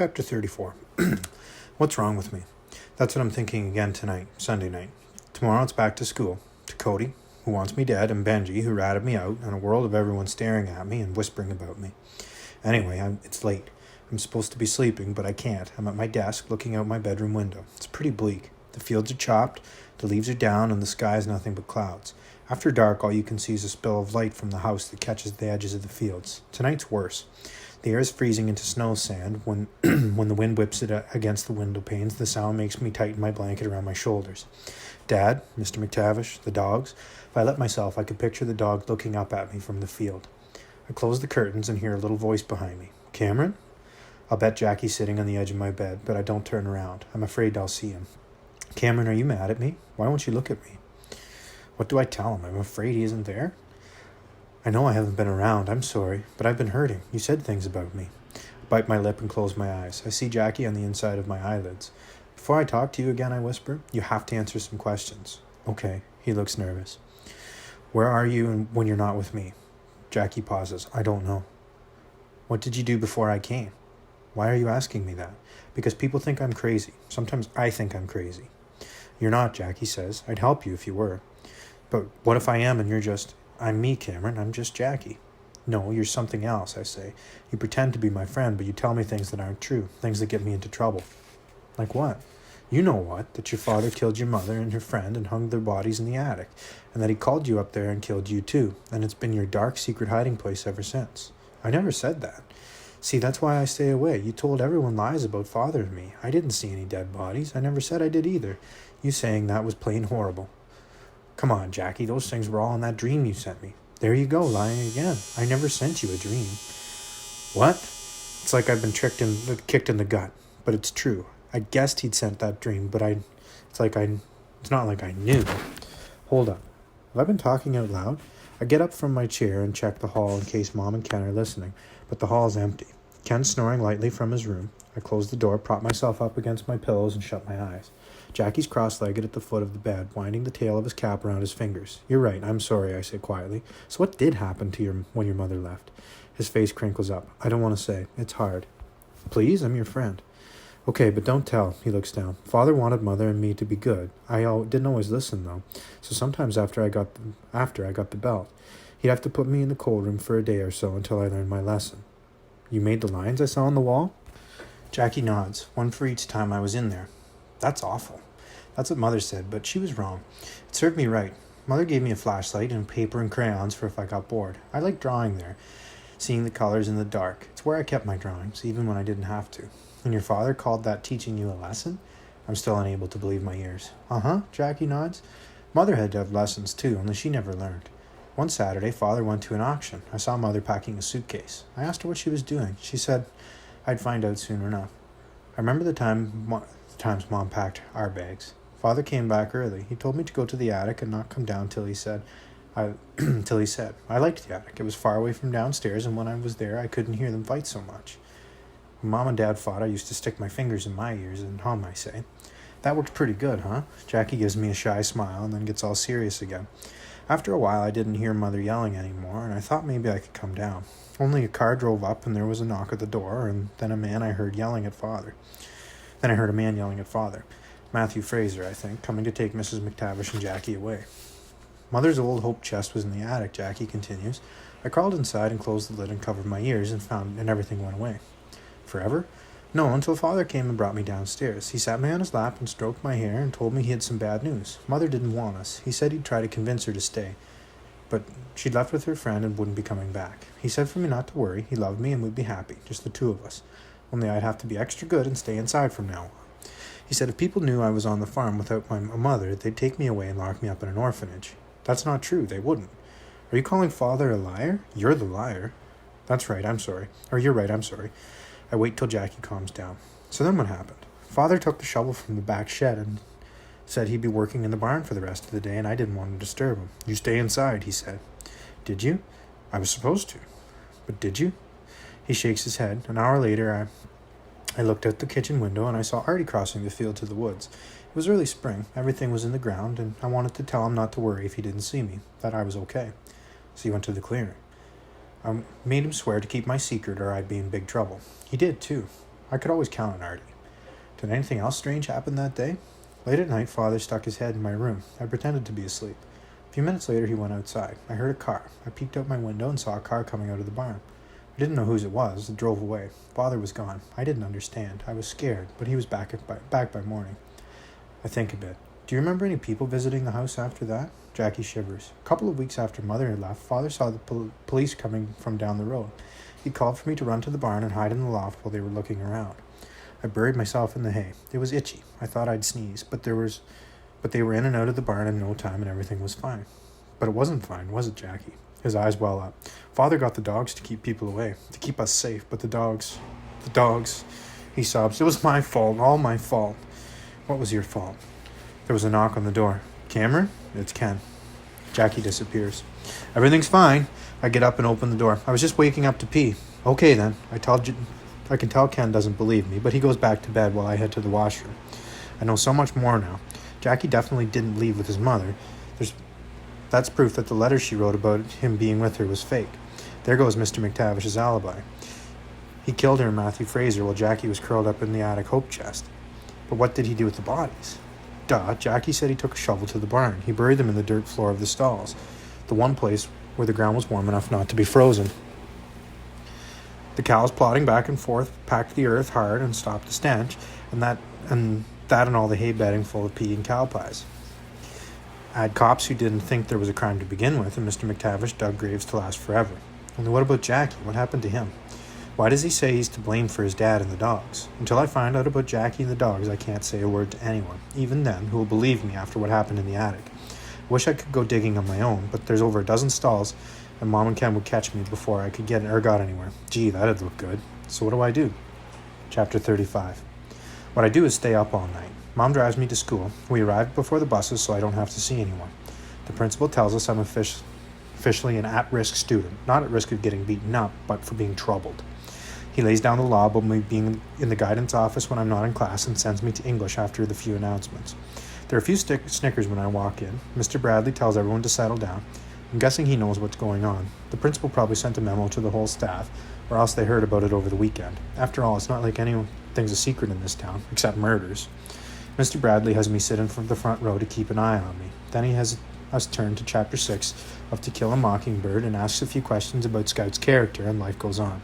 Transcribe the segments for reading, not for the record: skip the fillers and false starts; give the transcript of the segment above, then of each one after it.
Chapter 34. What's wrong with me? That's what I'm thinking again tonight, Sunday night. Tomorrow it's back to school. To Cody, who wants me dead, and Benji, who ratted me out, and a world of everyone staring at me and whispering about me. Anyway, it's late. I'm supposed to be sleeping, but I can't. I'm at my desk looking out my bedroom window. It's pretty bleak. The fields are chopped, the leaves are down, and the sky is nothing but clouds. After dark, all you can see is a spill of light from the house that catches the edges of the fields. Tonight's worse. The air is freezing into snow sand. When the wind whips it against the window panes, the sound makes me tighten my blanket around my shoulders. Dad, Mr. McTavish, the dogs. If I let myself, I could picture the dog looking up at me from the field. I close the curtains and hear a little voice behind me. Cameron? I'll bet Jackie's sitting on the edge of my bed, but I don't turn around. I'm afraid I'll see him. Cameron, are you mad at me? Why won't you look at me? What do I tell him? I'm afraid he isn't there? I know I haven't been around. I'm sorry, but I've been hurting. You said things about me. I bite my lip and close my eyes. I see Jackie on the inside of my eyelids. Before I talk to you again, I whisper, you have to answer some questions. Okay. He looks nervous. Where are you when you're not with me? Jackie pauses. I don't know. What did you do before I came? Why are you asking me that? Because people think I'm crazy. Sometimes I think I'm crazy. You're not, Jackie says. I'd help you if you were. But what if I am and you're just... I'm me, Cameron. I'm just Jackie. No, you're something else, I say. You pretend to be my friend, but you tell me things that aren't true, things that get me into trouble. Like what? You know what? That your father killed your mother and her friend and hung their bodies in the attic, and that he called you up there and killed you too, and it's been your dark, secret hiding place ever since. I never said that. See, that's why I stay away. You told everyone lies about Father and me. I didn't see any dead bodies. I never said I did either. You saying that was plain horrible. Come on, Jackie, those things were all in that dream you sent me. There you go, lying again. I never sent you a dream. What? It's like I've been kicked in the gut, but it's true. I guessed he'd sent that dream, but it's not like I knew. Hold up. Have I been talking out loud? I get up from my chair and check the hall in case Mom and Ken are listening, but the hall is empty. Ken's snoring lightly from his room. I close the door, prop myself up against my pillows, and shut my eyes. Jackie's cross-legged at the foot of the bed, winding the tail of his cap around his fingers. You're right, I'm sorry, I say quietly. So what did happen to you when your mother left? His face crinkles up. I don't want to say. It's hard. Please, I'm your friend. Okay, but don't tell. He looks down. Father wanted Mother and me to be good. I didn't always listen, though. So sometimes after I got the belt, he'd have to put me in the cold room for a day or so until I learned my lesson. You made the lines I saw on the wall? Jackie nods, one for each time I was in there. That's awful. That's what Mother said, but she was wrong. It served me right. Mother gave me a flashlight and paper and crayons for if I got bored. I like drawing there, seeing the colors in the dark. It's where I kept my drawings, even when I didn't have to. And your father called that teaching you a lesson? I'm still unable to believe my ears. Uh-huh, Jackie nods. Mother had to have lessons too, only she never learned. One Saturday, Father went to an auction. I saw Mother packing a suitcase. I asked her what she was doing. She said I'd find out soon enough. I remember the times Mom packed our bags. Father came back early. He told me to go to the attic and not come down till he said. I liked the attic. It was far away from downstairs, and when I was there, I couldn't hear them fight so much. When Mom and Dad fought, I used to stick my fingers in my ears and hum, I say. That worked pretty good, huh? Jackie gives me a shy smile and then gets all serious again. After a while, I didn't hear Mother yelling anymore, and I thought maybe I could come down. Only a car drove up, and there was a knock at the door, and then a man I heard yelling at Father. Matthew Fraser, I think, coming to take Mrs. McTavish and Jackie away. Mother's old hope chest was in the attic, Jackie continues. I crawled inside and closed the lid and covered my ears and everything went away. Forever? No, until Father came and brought me downstairs. He sat me on his lap and stroked my hair and told me he had some bad news. Mother didn't want us. He said he'd try to convince her to stay. But she'd left with her friend and wouldn't be coming back. He said for me not to worry. He loved me and we'd be happy, just the two of us. Only I'd have to be extra good and stay inside from now on. He said if people knew I was on the farm without my mother, they'd take me away and lock me up in an orphanage. That's not true. They wouldn't. Are you calling Father a liar? You're the liar. That's right, I'm sorry. Or you're right, I'm sorry. I wait till Jackie calms down. So then what happened? Father took the shovel from the back shed and said he'd be working in the barn for the rest of the day, and I didn't want to disturb him. You stay inside, he said. Did you? I was supposed to. But did you? He shakes his head. An hour later, I looked out the kitchen window and I saw Artie crossing the field to the woods. It was early spring. Everything was in the ground, and I wanted to tell him not to worry if he didn't see me, that I was okay. So he went to the clearing. I made him swear to keep my secret or I'd be in big trouble. He did, too. I could always count on Artie. Did anything else strange happen that day? Late at night, Father stuck his head in my room. I pretended to be asleep. A few minutes later, he went outside. I heard a car. I peeked out my window and saw a car coming out of the barn. I didn't know whose it was. It drove away. Father was gone. I didn't understand. I was scared, but he was back by morning. I think a bit. Do you remember any people visiting the house after that? Jackie shivers. A couple of weeks after Mother had left, Father saw the police coming from down the road. He called for me to run to the barn and hide in the loft while they were looking around. I buried myself in the hay. It was itchy. I thought I'd sneeze, but they were in and out of the barn in no time and everything was fine. But it wasn't fine, was it, Jackie? His eyes well up. Father got the dogs to keep people away, to keep us safe, but the dogs, he sobs. It was my fault, all my fault. What was your fault? There was a knock on the door. Cameron? It's Ken. Jackie disappears. Everything's fine. I get up and open the door. I was just waking up to pee. Okay then. I can tell Ken doesn't believe me, but he goes back to bed while I head to the washroom. I know so much more now. Jackie definitely didn't leave with his mother. That's proof that the letter she wrote about him being with her was fake. There goes Mr. McTavish's alibi. He killed her and Matthew Fraser while Jackie was curled up in the attic hope chest. But what did he do with the bodies? Jackie said he took a shovel to the barn. He buried them in the dirt floor of the stalls, the one place where the ground was warm enough not to be frozen. The cows, plodding back and forth, packed the earth hard and stopped the stench, and all the hay bedding full of pee and cow pies. Add cops who didn't think there was a crime to begin with, and Mr. McTavish dug graves to last forever. Only what about Jackie? What happened to him? Why does he say he's to blame for his dad and the dogs? Until I find out about Jackie and the dogs, I can't say a word to anyone, even then, who will believe me after what happened in the attic. I wish I could go digging on my own, but there's over a dozen stalls, and Mom and Ken would catch me before I could got anywhere. Gee, that'd look good. So what do I do? Chapter 35. What I do is stay up all night. Mom drives me to school. We arrive before the buses so I don't have to see anyone. The principal tells us I'm officially an at-risk student, not at risk of getting beaten up, but for being troubled. He lays down the law about me being in the guidance office when I'm not in class and sends me to English after the few announcements. There are a few snickers when I walk in. Mr. Bradley tells everyone to settle down. I'm guessing he knows what's going on. The principal probably sent a memo to the whole staff, or else they heard about it over the weekend. After all, it's not like anything's a secret in this town, except murders. Mr. Bradley has me sit in the front row to keep an eye on me. Then he has us turn to Chapter 6 of To Kill a Mockingbird and asks a few questions about Scout's character, and life goes on.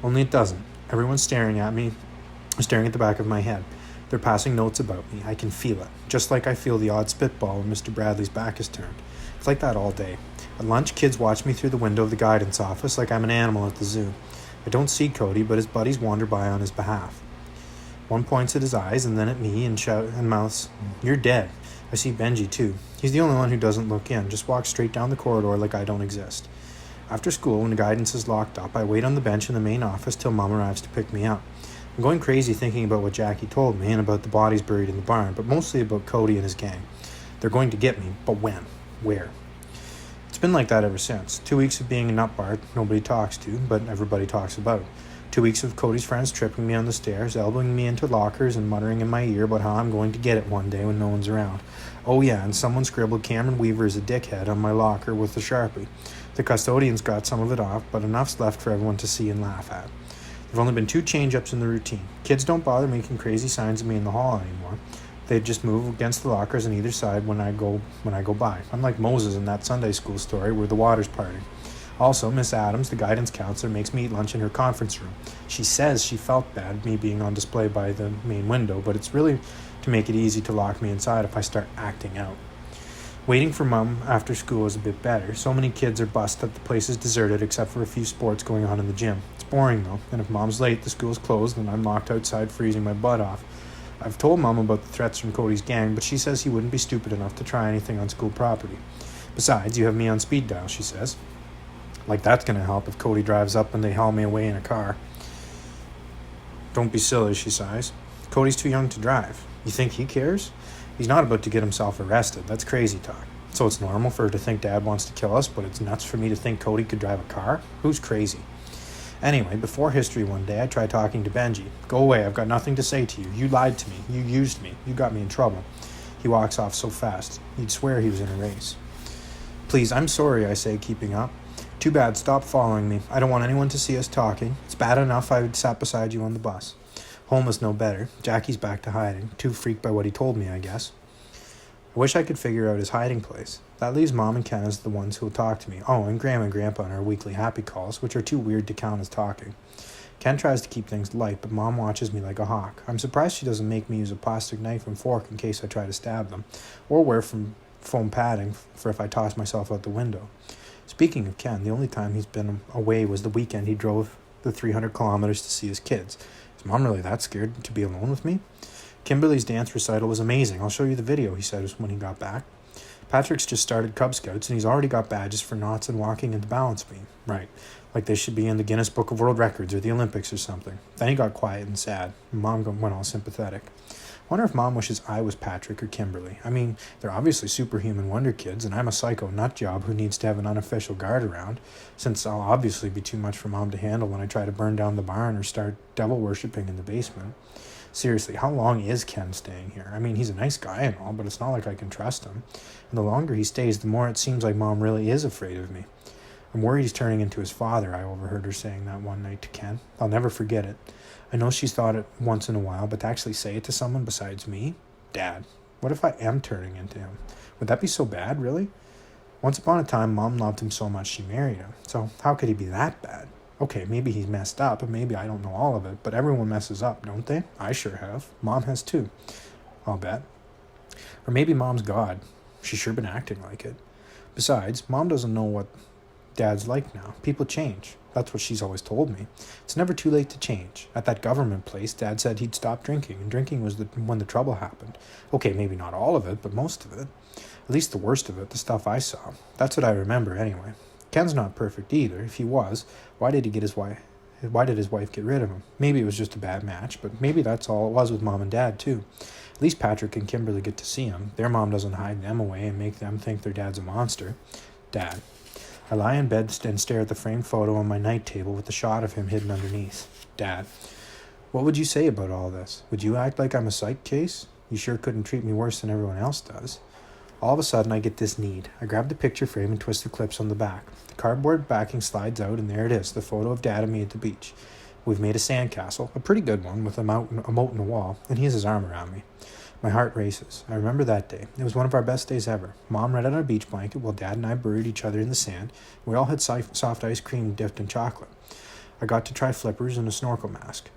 Only it doesn't. Everyone's staring at me, staring at the back of my head. They're passing notes about me. I can feel it. Just like I feel the odd spitball when Mr. Bradley's back is turned. It's like that all day. At lunch, kids watch me through the window of the guidance office like I'm an animal at the zoo. I don't see Cody, but his buddies wander by on his behalf. One points at his eyes and then at me and mouths, "You're dead." I see Benji too. He's the only one who doesn't look in, just walks straight down the corridor like I don't exist. After school, when the guidance is locked up, I wait on the bench in the main office till Mom arrives to pick me up. I'm going crazy thinking about what Jackie told me and about the bodies buried in the barn, but mostly about Cody and his gang. They're going to get me, but when? Where? It's been like that ever since. 2 weeks of being a nutbart nobody talks to, but everybody talks about. 2 weeks of Cody's friends tripping me on the stairs, elbowing me into lockers and muttering in my ear about how I'm going to get it one day when no one's around. Oh yeah, and someone scribbled Cameron Weaver is a dickhead on my locker with a Sharpie. The custodians got some of it off, but enough's left for everyone to see and laugh at. There've only been 2 change-ups in the routine. Kids don't bother making crazy signs at me in the hall anymore. They just move against the lockers on either side when I go by. Unlike Moses in that Sunday school story where the water's parting. Also, Miss Adams, the guidance counselor, makes me eat lunch in her conference room. She says she felt bad, me being on display by the main window, but it's really to make it easy to lock me inside if I start acting out. Waiting for Mom after school is a bit better. So many kids are bussed that the place is deserted except for a few sports going on in the gym. It's boring though, and if Mom's late, the school's closed and I'm locked outside freezing my butt off. I've told Mom about the threats from Cody's gang, but she says he wouldn't be stupid enough to try anything on school property. Besides, you have me on speed dial, she says. Like that's going to help if Cody drives up and they haul me away in a car. Don't be silly, she sighs. Cody's too young to drive. You think he cares? He's not about to get himself arrested. That's crazy talk. So it's normal for her to think Dad wants to kill us, but it's nuts for me to think Cody could drive a car? Who's crazy? Anyway, before history one day, I tried talking to Benji. Go away, I've got nothing to say to you. You lied to me. You used me. You got me in trouble. He walks off so fast. You'd swear he was in a race. Please, I'm sorry, I say, keeping up. Too bad, stop following me. I don't want anyone to see us talking. It's bad enough I sat beside you on the bus. Home was no better. Jackie's back to hiding, too freaked by what he told me, I guess. I wish I could figure out his hiding place. That leaves Mom and Ken as the ones who will talk to me. Oh, and Graham and Grandpa on our weekly happy calls, which are too weird to count as talking. Ken tries to keep things light, but Mom watches me like a hawk. I'm surprised she doesn't make me use a plastic knife and fork in case I try to stab them, or wear foam padding for if I toss myself out the window. Speaking of Ken, the only time he's been away was the weekend he drove the 300 kilometers to see his kids. Is Mom really that scared to be alone with me? Kimberly's dance recital was amazing. I'll show you the video, he said when he got back. Patrick's just started Cub Scouts, and he's already got badges for knots and walking in the balance beam. Right, like they should be in the Guinness Book of World Records or the Olympics or something. Then he got quiet and sad. Mom went all sympathetic. I wonder if Mom wishes I was Patrick or Kimberly. I mean, they're obviously superhuman wonder kids, and I'm a psycho nut job who needs to have an unofficial guard around, since I'll obviously be too much for Mom to handle when I try to burn down the barn or start devil worshipping in the basement. Seriously, how long is Ken staying here? I mean, he's a nice guy and all, but it's not like I can trust him. And the longer he stays, the more it seems like Mom really is afraid of me. I'm worried he's turning into his father, I overheard her saying that one night to Ken. I'll never forget it. I know she's thought it once in a while, but to actually say it to someone besides me? Dad. What if I am turning into him? Would that be so bad, really? Once upon a time, Mom loved him so much she married him. So how could he be that bad? Okay, maybe he's messed up, and maybe I don't know all of it, but everyone messes up, don't they? I sure have. Mom has too. I'll bet. Or maybe Mom's God. She's sure been acting like it. Besides, Mom doesn't know what Dad's like now. People change. That's what she's always told me. It's never too late to change. At that government place, Dad said he'd stop drinking, and drinking was when the trouble happened. Okay, maybe not all of it, but most of it. At least the worst of it, the stuff I saw. That's what I remember, anyway. Ken's not perfect either. If he was, why did his wife get rid of him? Maybe it was just a bad match, but maybe that's all it was with Mom and Dad, too. At least Patrick and Kimberly get to see him. Their mom doesn't hide them away and make them think their dad's a monster. Dad. I lie in bed and stare at the framed photo on my night table with the shot of him hidden underneath. Dad. What would you say about all this? Would you act like I'm a psych case? You sure couldn't treat me worse than everyone else does. All of a sudden, I get this need. I grab the picture frame and twist the clips on the back. The cardboard backing slides out, and there it is, the photo of Dad and me at the beach. We've made a sandcastle, a pretty good one, with a moat in the wall, and he has his arm around me. My heart races. I remember that day. It was one of our best days ever. Mom read on a beach blanket while Dad and I buried each other in the sand. We all had soft ice cream dipped in chocolate. I got to try flippers and a snorkel mask.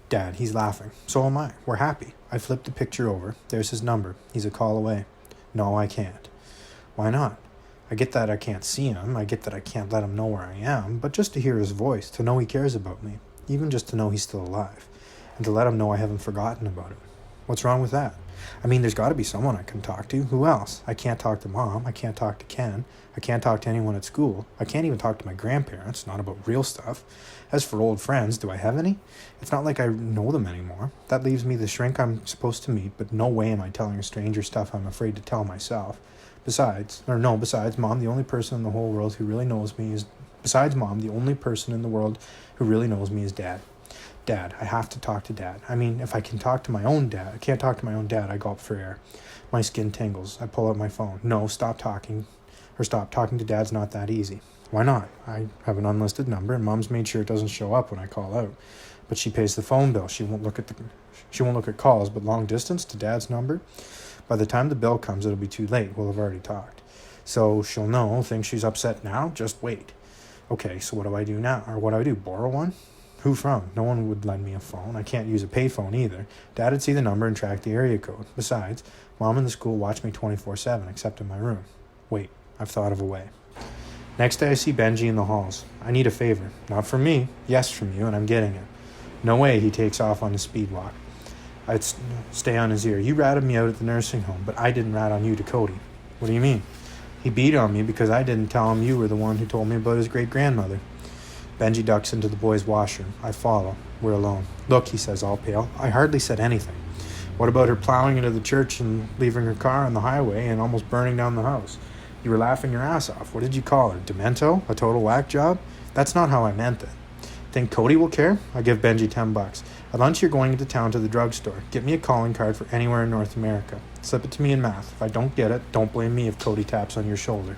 Dad, he's laughing. So am I. We're happy. I flipped the picture over. There's his number. He's a call away. No, I can't. Why not? I get that I can't see him. I get that I can't let him know where I am. But just to hear his voice, to know he cares about me, even just to know he's still alive, and to let him know I haven't forgotten about him. What's wrong with that? I mean, there's got to be someone I can talk to. Who else? I can't talk to Mom. I can't talk to Ken. I can't talk to anyone at school. I can't even talk to my grandparents, not about real stuff. As for old friends, do I have any? It's not like I know them anymore. That leaves me the shrink I'm supposed to meet, but no way am I telling a stranger stuff I'm afraid to tell myself. Besides, Mom, the only person in the whole world who really knows me is... Besides Mom, the only person in the world who really knows me is Dad. Dad, I have to talk to Dad. I mean, if I can talk to my own dad, I can't talk to my own dad, I gulp for air. My skin tingles. I pull out my phone. No, stop talking. Stop talking to Dad's not that easy. Why not? I have an unlisted number, and Mom's made sure it doesn't show up when I call out. But she pays the phone bill. She won't look at calls, but long distance to Dad's number? By the time the bill comes, it'll be too late. We'll have already talked. So she'll know, think she's upset now, just wait. Okay, so what do I do now? Or what do I do, borrow one? Who from? No one would lend me a phone. I can't use a payphone either. Dad would see the number and track the area code. Besides, Mom and the school watch me 24/7, except in my room. Wait, I've thought of a way. Next day I see Benji in the halls. I need a favor. Not from me. Yes, from you, and I'm getting it. No way, he takes off on his speed walk. I'd stay on his ear. You ratted me out at the nursing home, but I didn't rat on you to Cody. What do you mean? He beat on me because I didn't tell him you were the one who told me about his great-grandmother. Benji ducks into the boys' washroom. I follow. We're alone. Look, he says, all pale. I hardly said anything. What about her plowing into the church and leaving her car on the highway and almost burning down the house? You were laughing your ass off. What did you call her? Demento? A total whack job? That's not how I meant it. Think Cody will care? I give Benji $10. At lunch you're going into town to the drugstore. Get me a calling card for anywhere in North America. Slip it to me in math. If I don't get it, don't blame me if Cody taps on your shoulder.